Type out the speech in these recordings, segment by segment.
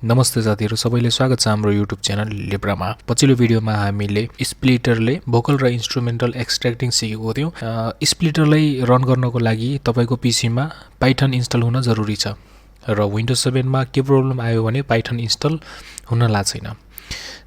नमस्ते साथीहरु सबैले स्वागत छ हाम्रो YouTube च्यानल लिब्रामा। पछिल्लो भिडियोमा हामीले स्प्लिटरले भोकल र इन्स्ट्रुमेन्टल एक्सट्र्याक्टिङ सिकेको थियौं। स्प्लिटरलाई रन गर्नको लागि तपाईको पीसीमा पाइथन इन्स्टल हुन जरुरी छ र विन्डोज 7 मा के प्रब्लम आयो भने पाइथन इन्स्टल हुन लाग्दैन।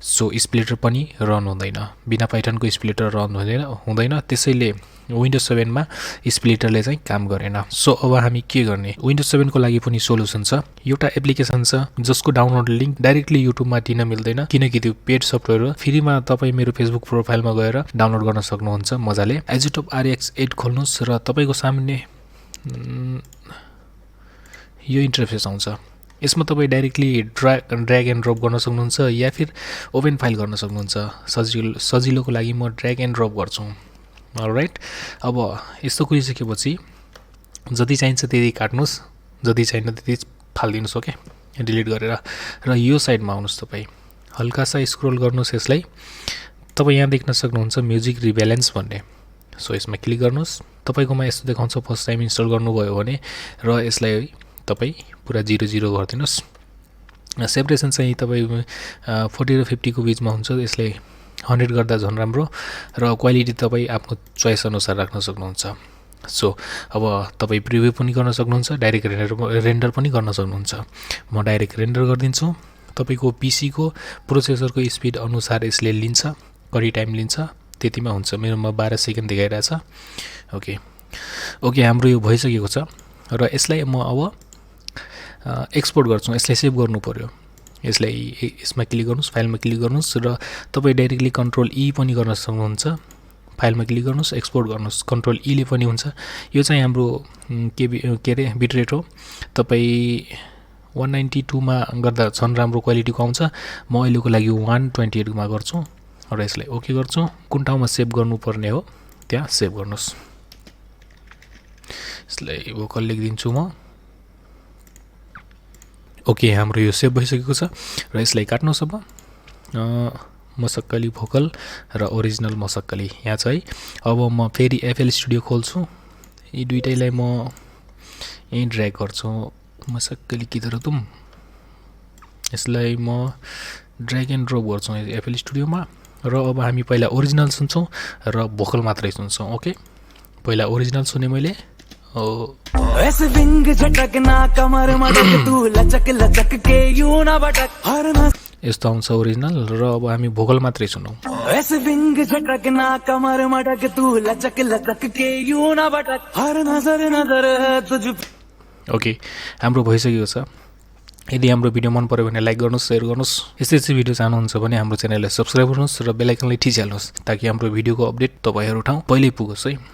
सो स्प्लिटर पनि रन हुँदैन, बिना पाइथनको स्प्लिटर रन हुँदैन। त्यसैले विन्डोज 7 मा स्प्लिटरले चाहिँ काम गरेन। सो अब हामी के गर्ने? विन्डोज 7 को लागि पनि सोलुसन छ। एउटा एप्लिकेसन छ जसको डाउनलोड लिंक डाइरेक्टली युट्युब मा दिन मिल्दैन, किनकि त्यो पेड सफ्टवेयर हो। फ्रीमा तपाई मेरो फेसबुक प्रोफाइलमा गएर डाउनलोड गर्न सक्नुहुन्छ मजाले। iZotope RX8 खोल्नुस् र तपाईको सामने यो इन्टरफेस आउँछ। यसमा तपाई डाइरेक्टली ड्र्याग एन्ड ड्रप गर्न सक्नुहुन्छ या फिर ओपन फाइल गर्न सक्नुहुन्छ। सजिलोको लागि म ड्र्याग एन्ड ड्रप गर्छु। अलराइट, अब यस्तो गरिसकेपछि जति चाहिन्छ त्यति काट्नुस्, जति चाहिन्न त्यति फाल्दिनुस्। ओके, डिलिट गरेर र यो साइडमा आउनुस्। तपाई हल्का सा स्क्रोल गर्नुस्। यसलाई तपाई यहाँ देख्न सक्नुहुन्छ म्युजिक रिब्यालेन्स भन्ने। सो यसमा क्लिक गर्नुस्। तपाईकोमा यस्तो देखाउँछ फर्स्ट टाइम इन्स्टल गर्नुभयो भने, र यसलाई तपाई पुरा 00 गर्दिनुस्। सेपरेसन चाहिँ तपाई 40 र 50 को बीचमा हुन्छ। यसले 100 गर्दा झन् राम्रो, र क्वालिटी तपाई आफ्नो चोइस अनुसार राख्न सक्नुहुन्छ। सो अब तपाई प्रिभ्यू पनि गर्न सक्नुहुन्छ, डाइरेक्ट रेन्डर पनि गर्न सक्नुहुन्छ। म डाइरेक्ट रेन्डर गर्दिन्छु। तपाईको पीसी को प्रोसेसरको स्पिड अनुसार यसले लिन्छ, कति टाइम लिन्छ त्यतिमा हुन्छ। मेरोमा 12 सेकेन्ड देखाइरहेछ। ओके, हाम्रो यो भइसकेको छ र यसलाई म अब एक्सपोर्ट गर्छु। यसलाई सेभ गर्नु पर्यो। यसलाई यसमा क्लिक गर्नुस्, फाइलमा क्लिक गर्नुस् र तपाई डाइरेक्टली कन्ट्रोल ई पनि गर्न सक्नुहुन्छ। फाइलमा क्लिक गर्नुस्, एक्सपोर्ट गर्नुस्, कन्ट्रोल ई ले पनि हुन्छ। यो चाहिँ हाम्रो के रे बिट रेट हो। तपाई 192 मा गर्दा झन् राम्रो क्वालिटीको आउँछ। म अहिलेको लागि 128 मा गर्छु र यसलाई ओके गर्छु। कुन ठाउँमा सेभ गर्नुपर्ने हो त्यहाँ सेभ गर्नुस्। यसलाई भोकल लेख्दिन्छु म। ओके, हाम्रो यो सेभ भइसकेको छ र यसलाई काट्नुस्। अब मसक्कली भोकल र ओरिजिनल मसक्कली यहाँ छ है। अब म फेरि एफएल स्टुडियो खोल्छु। यी दुईटैलाई म यही ड्र्याग गर्छु। मसक्कली किधर तुम, यसलाई म ड्र्याग एन्ड ड्रप गर्छु एफएल स्टुडियोमा। र अब हामी पहिला ओरिजिनल सुन्छौं र भोकल मात्रै सुन्छौं। ओके, पहिला ओरिजिनल सुने मैले। ऐसे विंग झटकना कमर मटक तू लचक लचक के यूं ना भटक हर यस्तो आउँछ ओरिजिनल। र अब हामी भोकल मात्रै सुनौं। ऐसे विंग झटकना कमर मटक तू लचक लचक के यूं ना भटक हर नजर नजर है तुझ। ओके, हाम्रो भइसकेको छ। यदि हाम्रो भिडियो मन पर्यो भने लाइक गर्नुस्, शेयर गर्नुस्। यस्तै भिडियो चाहनुहुन्छ भने हाम्रो च्यानललाई सब्स्क्राइब गर्नुस् र बेल आइकनलाई थिचिहाल्नुस् ताकि हाम्रो भिडियोको अपडेट तपाईहरु ठाउँ पहिल्यै पुगोस् है।